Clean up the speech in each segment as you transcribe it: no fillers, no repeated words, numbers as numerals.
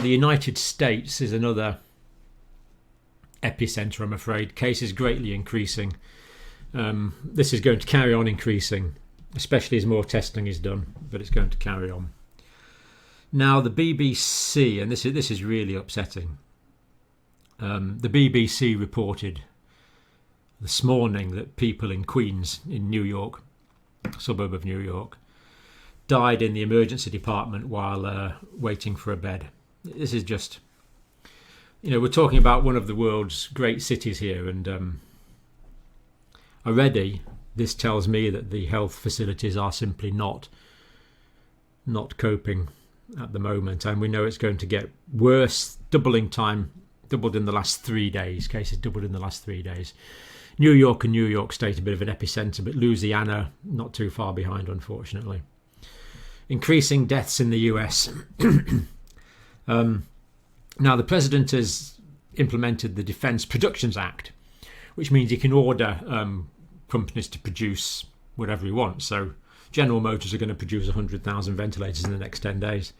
The United States is another epicenter, I'm afraid. Cases greatly increasing. This is going to carry on increasing, especially as more testing is done, but it's going to carry on. Now, the BBC, and this is really upsetting. The BBC reported this morning that people in Queens, in New York, suburb of New York, died in the emergency department while waiting for a bed. This is just, we're talking about one of the world's great cities here, and already this tells me that the health facilities are simply not coping at the moment, and we know it's going to get worse. Doubled in the last 3 days. Cases doubled in the last 3 days. New York and New York State a bit of an epicenter, but Louisiana not too far behind, unfortunately. Increasing deaths in the US. Now, the president has implemented the Defense Productions Act, which means he can order companies to produce whatever he wants. So General Motors are going to produce 100,000 ventilators in the next 10 days.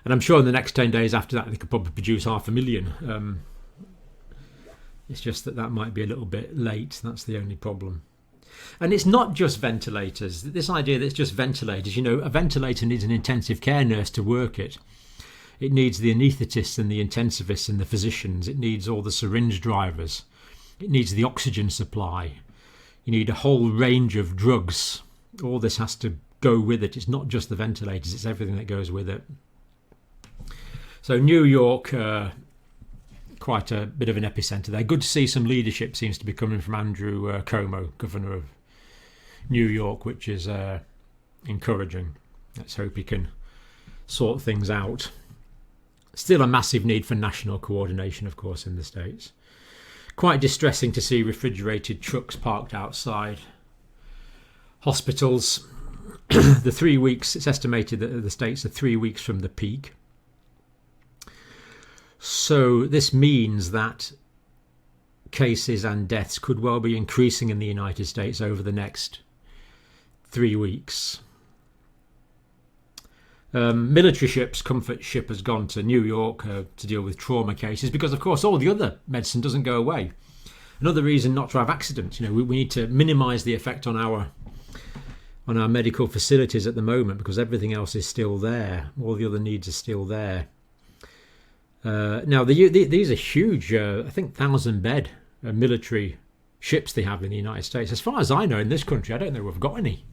And I'm sure in the next 10 days after that, they could probably produce 500,000. It's just that might be a little bit late. That's the only problem. And it's not just ventilators. This idea that it's just ventilators. A ventilator needs an intensive care nurse to work it. It needs the anaesthetists and the intensivists and the physicians. It needs all the syringe drivers. It needs the oxygen supply. You need a whole range of drugs. All this has to go with it. It's not just the ventilators, it's everything that goes with it. So New York, quite a bit of an epicenter there. Good to see some leadership seems to be coming from Andrew Cuomo, governor of New York, which is encouraging. Let's hope he can sort things out. Still a massive need for national coordination, of course, in the States. Quite distressing to see refrigerated trucks parked outside hospitals. The 3 weeks, it's estimated that the States are 3 weeks from the peak. So this means that cases and deaths could well be increasing in the United States over the next 3 weeks. Military ships, Comfort ship has gone to New York to deal with trauma cases because, of course, all the other medicine doesn't go away. Another reason not to have accidents. We need to minimise the effect on our medical facilities at the moment because everything else is still there. All the other needs are still there. Now, these are huge, I think, 1,000-bed military ships they have in the United States. As far as I know, in this country, I don't know if we've got any.